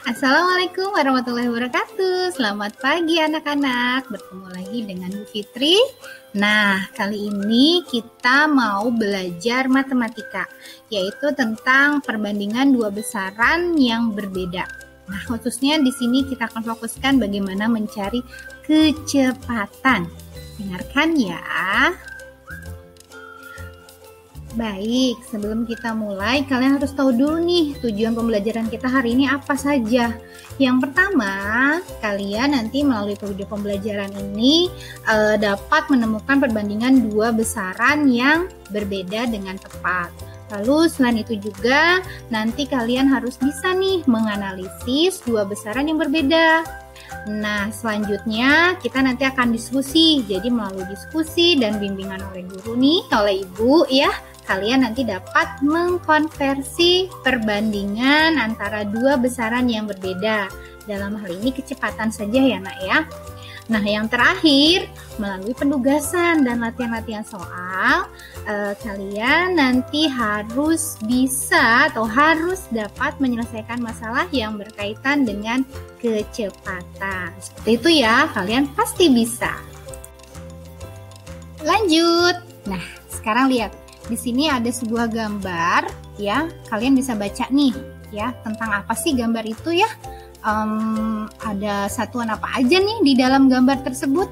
Assalamualaikum warahmatullahi wabarakatuh. Selamat pagi anak-anak. Bertemu lagi dengan Bu Fitri. Nah, kali ini kita mau belajar matematika, yaitu tentang perbandingan dua besaran yang berbeda. Nah, khususnya di sini kita akan fokuskan bagaimana mencari kecepatan. Dengarkan ya. Baik, sebelum kita mulai, kalian harus tahu dulu nih tujuan pembelajaran kita hari ini apa saja. Yang pertama, kalian nanti melalui video pembelajaran ini dapat menemukan perbandingan dua besaran yang berbeda dengan tepat. Lalu selain itu juga nanti kalian harus bisa nih menganalisis dua besaran yang berbeda. Nah, selanjutnya kita nanti akan diskusi. Jadi melalui diskusi dan bimbingan oleh guru nih, oleh ibu ya, kalian nanti dapat mengkonversi perbandingan antara dua besaran yang berbeda. Dalam hal ini kecepatan saja ya nak ya. Nah, yang terakhir, melalui penugasan dan latihan-latihan soal, kalian nanti harus bisa atau harus dapat menyelesaikan masalah yang berkaitan dengan kecepatan. Seperti itu ya, kalian pasti bisa. Lanjut. Nah, sekarang lihat. Di sini ada sebuah gambar ya. Kalian bisa baca nih ya, tentang apa sih gambar itu ya. Ada satuan apa aja nih di dalam gambar tersebut?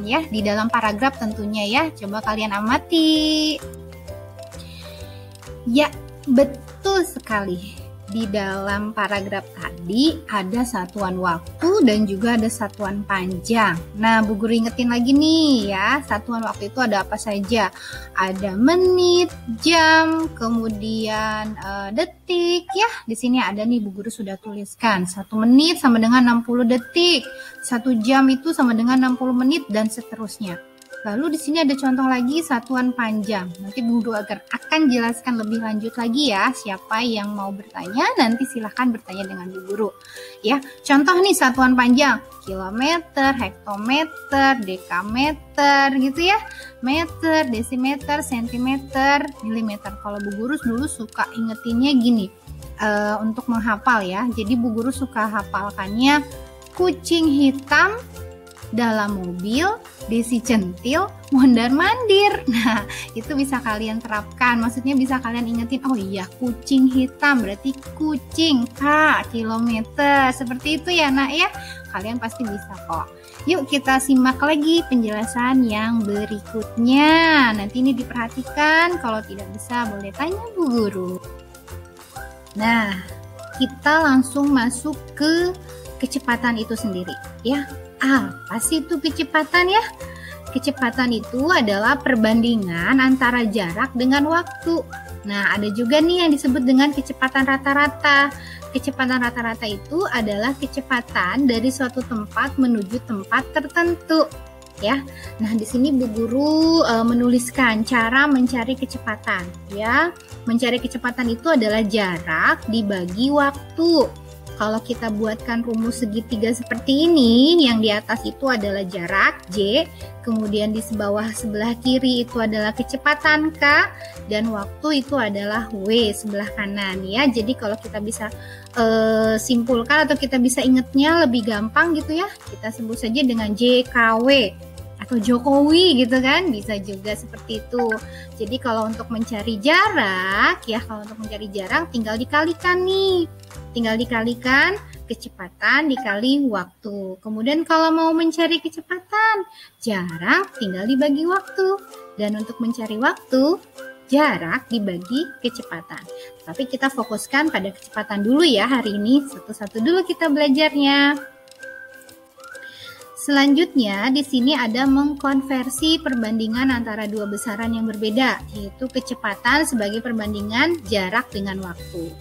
Ya, di dalam paragraf tentunya ya. Coba kalian amati. Ya, betul sekali. Di dalam paragraf tadi ada satuan waktu dan juga ada satuan panjang. Nah, Bu Guru ingetin lagi nih ya, satuan waktu itu ada apa saja? Ada menit, jam, kemudian detik ya. Di sini ada nih Bu Guru sudah tuliskan. 1 menit sama dengan 60 detik. 1 jam itu sama dengan 60 menit dan seterusnya. Lalu di sini ada contoh lagi satuan panjang. Nanti Bu Guru akan jelaskan lebih lanjut lagi ya. Siapa yang mau bertanya, nanti silahkan bertanya dengan Bu Guru. Ya, contoh nih satuan panjang. Kilometer, hektometer, dekameter gitu ya. Meter, desimeter, sentimeter, milimeter. Kalau Bu Guru dulu suka ingetinnya gini. Untuk menghafal ya. Jadi Bu Guru suka hafalkannya kucing hitam dalam mobil, desi centil, mondar-mandir. Nah, itu bisa kalian terapkan. Maksudnya bisa kalian ingetin, oh iya, kucing hitam berarti kucing, kilometer. Seperti itu ya nak ya. Kalian pasti bisa kok. Yuk kita simak lagi penjelasan yang berikutnya. Nanti ini diperhatikan, kalau tidak bisa boleh tanya Bu Guru. Nah, kita langsung masuk ke kecepatan itu sendiri ya. Apa sih itu kecepatan ya? Kecepatan itu adalah perbandingan antara jarak dengan waktu. Nah, ada juga nih yang disebut dengan kecepatan rata-rata. Kecepatan rata-rata itu adalah kecepatan dari suatu tempat menuju tempat tertentu. Ya. Nah, di sini Bu Guru menuliskan cara mencari kecepatan ya. Mencari kecepatan itu adalah jarak dibagi waktu. Kalau kita buatkan rumus segitiga seperti ini, yang di atas itu adalah jarak J, kemudian di bawah sebelah kiri itu adalah kecepatan K, dan waktu itu adalah W sebelah kanan ya. Jadi kalau kita bisa simpulkan atau kita bisa ingatnya lebih gampang gitu ya, kita sebut saja dengan JKW atau Jokowi gitu kan, bisa juga seperti itu. Jadi kalau untuk mencari jarak ya, tinggal dikalikan nih. Tinggal dikalikan kecepatan dikali waktu. Kemudian kalau mau mencari kecepatan, jarak tinggal dibagi waktu. Dan untuk mencari waktu, jarak dibagi kecepatan. Tapi kita fokuskan pada kecepatan dulu ya hari ini. Satu-satu dulu kita belajarnya. Selanjutnya di sini ada mengkonversi perbandingan antara dua besaran yang berbeda, yaitu kecepatan sebagai perbandingan jarak dengan waktu.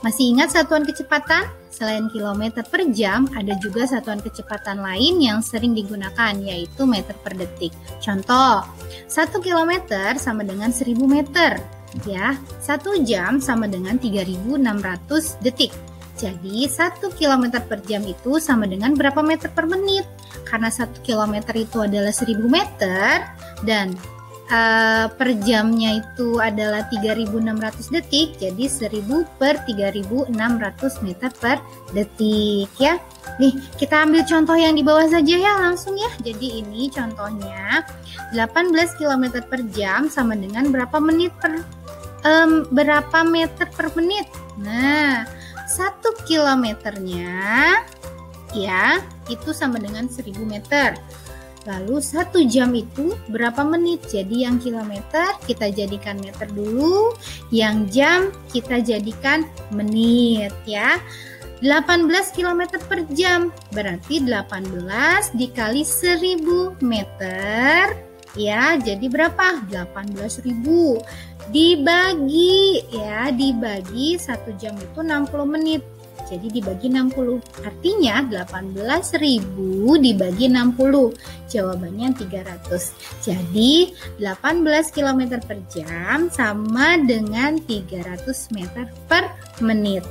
Masih ingat satuan kecepatan? Selain kilometer per jam, ada juga satuan kecepatan lain yang sering digunakan, yaitu meter per detik. Contoh, 1 kilometer sama dengan 1000 meter. Ya, 1 jam sama dengan 3600 detik. Jadi 1 km per jam itu sama dengan berapa meter per menit? Karena 1 km itu adalah 1000 meter dan per jamnya itu adalah 3.600 detik, jadi 1000 per 3.600 meter per detik ya. Nih, kita ambil contoh yang di bawah saja ya, langsung ya. Jadi ini contohnya 18 km per jam sama dengan berapa meter per menit. Nah, 1 kilometernya ya itu sama dengan 1000 meter. Lalu 1 jam itu berapa menit? Jadi yang kilometer kita jadikan meter dulu, yang jam kita jadikan menit ya. 18 km per jam berarti 18 dikali 1000 meter ya, jadi berapa? 18.000 dibagi 1 jam itu 60 menit. Jadi dibagi 60, artinya 18.000 dibagi 60, jawabannya 300. Jadi 18 km per jam sama dengan 300 meter per menit.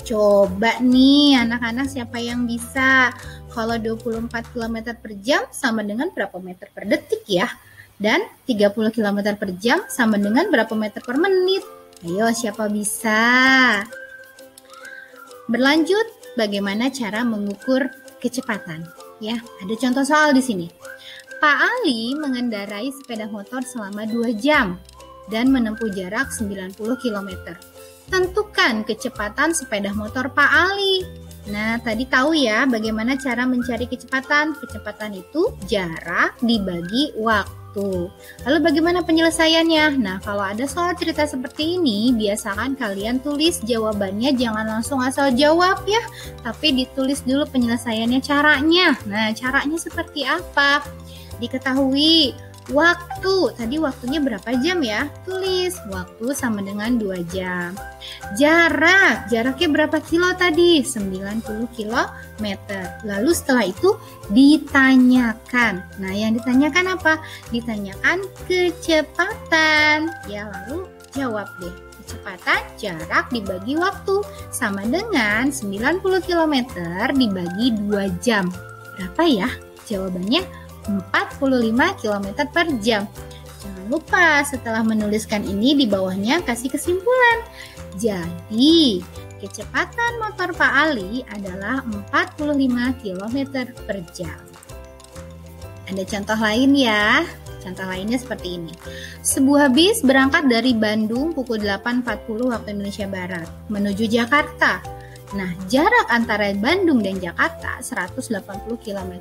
Coba nih anak-anak siapa yang bisa? Kalau 24 km per jam sama dengan berapa meter per detik ya? Dan 30 km per jam sama dengan berapa meter per menit? Ayo siapa bisa? Berlanjut, bagaimana cara mengukur kecepatan? Ya, ada contoh soal di sini. Pak Ali mengendarai sepeda motor selama 2 jam dan menempuh jarak 90 km. Tentukan kecepatan sepeda motor Pak Ali. Nah, tadi tahu ya bagaimana cara mencari kecepatan. Kecepatan itu jarak dibagi waktu. Lalu bagaimana penyelesaiannya? Nah, kalau ada soal cerita seperti ini, biasakan kalian tulis jawabannya, jangan langsung asal jawab ya, tapi ditulis dulu penyelesaiannya, caranya. Nah, caranya seperti apa? Diketahui waktu, tadi waktunya berapa jam ya? Tulis, waktu sama dengan 2 jam. Jaraknya berapa kilo tadi? 90 km. Lalu setelah itu ditanyakan. Nah, yang ditanyakan apa? Ditanyakan kecepatan. Ya, lalu jawab deh. Kecepatan jarak dibagi waktu sama dengan 90 km dibagi 2 jam. Berapa ya? Jawabannya 45 km per jam. Jangan lupa setelah menuliskan ini di bawahnya kasih kesimpulan. Jadi, kecepatan motor Pak Ali adalah 45 km per jam. Ada contoh lain ya. Contoh lainnya seperti ini. Sebuah bis berangkat dari Bandung pukul 8.40 waktu Indonesia Barat menuju Jakarta. Nah, jarak antara Bandung dan Jakarta 180 km.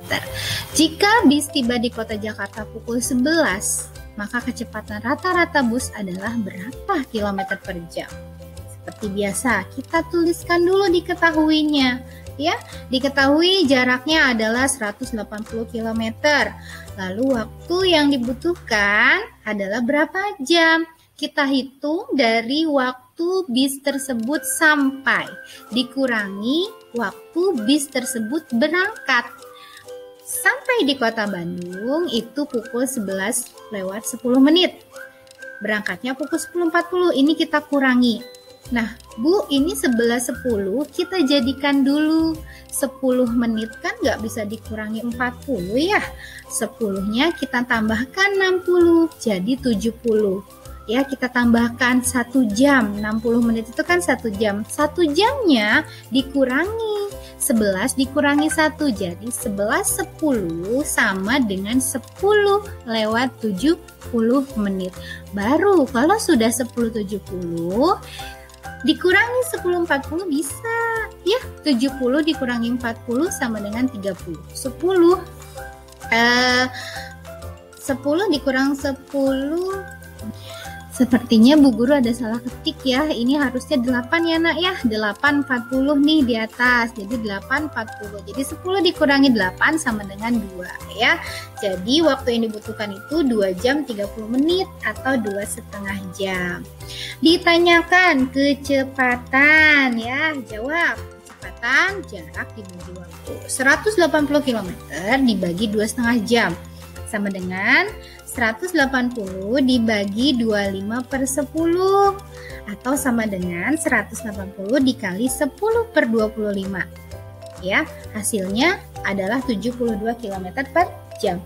Jika bis tiba di kota Jakarta pukul 11, maka kecepatan rata-rata bus adalah berapa kilometer per jam? Seperti biasa, kita tuliskan dulu diketahuinya. Ya, diketahui jaraknya adalah 180 km. Lalu waktu yang dibutuhkan adalah berapa jam? Kita hitung dari waktu bis tersebut sampai dikurangi waktu bis tersebut berangkat. Sampai di kota Bandung itu pukul 11 lewat 10 menit. Berangkatnya pukul 10.40, ini kita kurangi. Nah, Bu, ini 11.10 kita jadikan dulu 10 menit kan nggak bisa dikurangi 40 ya. 10-nya kita tambahkan 60, jadi 70. Ya, kita tambahkan 1 jam, 60 menit itu kan 1 jam. 1 jamnya dikurangi 11 dikurangi 1, jadi 11.10 sama dengan 10 lewat 70 menit. Baru kalau sudah 10.70 dikurangi 10.40 bisa ya, 70 dikurangi 40 sama dengan 30. 10 dikurang 10, sepertinya Bu Guru ada salah ketik ya. Ini harusnya 8 ya nak ya. 8.40 nih di atas. Jadi 8.40. Jadi 10 dikurangi 8 sama dengan 2 ya. Jadi waktu yang dibutuhkan itu 2 jam 30 menit atau 2,5 jam. Ditanyakan kecepatan ya. Jawab. Kecepatan jarak dibagi waktu. 180 km dibagi 2,5 jam. Sama dengan 180 dibagi 25/10 atau sama dengan 180 dikali 10 per 25 ya, hasilnya adalah 72 km per jam.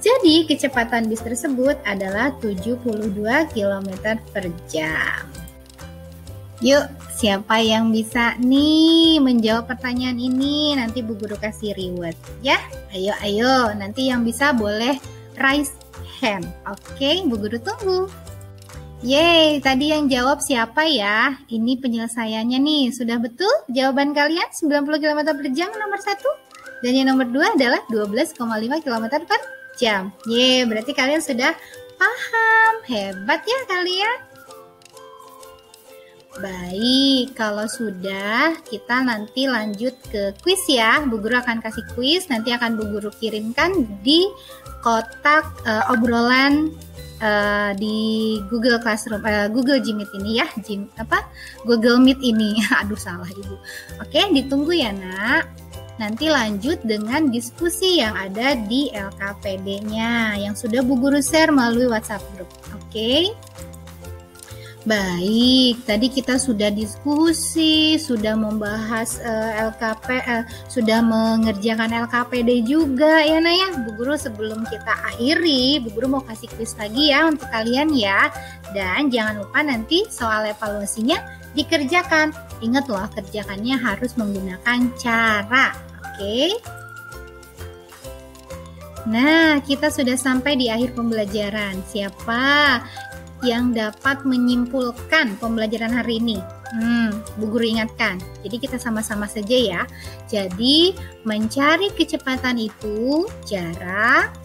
Jadi kecepatan bis tersebut adalah 72 km per jam. Yuk, siapa yang bisa nih menjawab pertanyaan ini? Nanti Bu Guru kasih reward ya. Ayo, nanti yang bisa boleh raise hand. Oke, Bu Guru tunggu. Yeay, tadi yang jawab siapa ya? Ini penyelesaiannya nih, sudah betul jawaban kalian 90 km per jam nomor 1? Dan yang nomor 2 adalah 12,5 km per jam. Yeay, berarti kalian sudah paham. Hebat ya kalian. Baik, kalau sudah, kita nanti lanjut ke kuis ya. Bu Guru akan kasih kuis, nanti akan Bu Guru kirimkan di kotak obrolan di Google Classroom, Google Meet ini ya, Google Meet ini. Aduh salah Ibu. Oke, ditunggu ya Nak. Nanti lanjut dengan diskusi yang ada di LKPD-nya yang sudah Bu Guru share melalui WhatsApp group. Oke. Baik, tadi kita sudah diskusi, sudah membahas sudah mengerjakan LKPD juga ya Nak ya. Bu Guru sebelum kita akhiri, Bu Guru mau kasih kuis lagi ya untuk kalian ya. Dan jangan lupa nanti soal evaluasinya dikerjakan. Ingat loh, kerjakannya harus menggunakan cara. Oke. Nah, kita sudah sampai di akhir pembelajaran. Siapa yang dapat menyimpulkan pembelajaran hari ini? Bu Guru ingatkan. Jadi kita sama-sama saja ya. Jadi mencari kecepatan itu jarak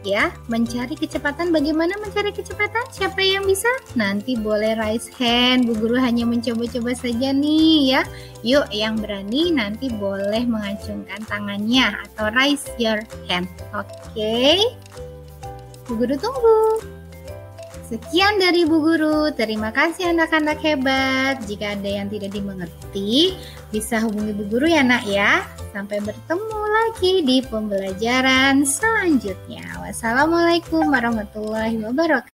ya. Mencari kecepatan, bagaimana mencari kecepatan? Siapa yang bisa? Nanti boleh raise hand. Bu Guru hanya mencoba-coba saja nih ya. Yuk yang berani nanti boleh mengacungkan tangannya atau raise your hand. Oke. Bu Guru tunggu. Sekian dari Bu Guru, terima kasih anak-anak hebat. Jika ada yang tidak dimengerti, bisa hubungi Bu Guru ya Nak ya. Sampai bertemu lagi di pembelajaran selanjutnya. Wassalamualaikum warahmatullahi wabarakatuh.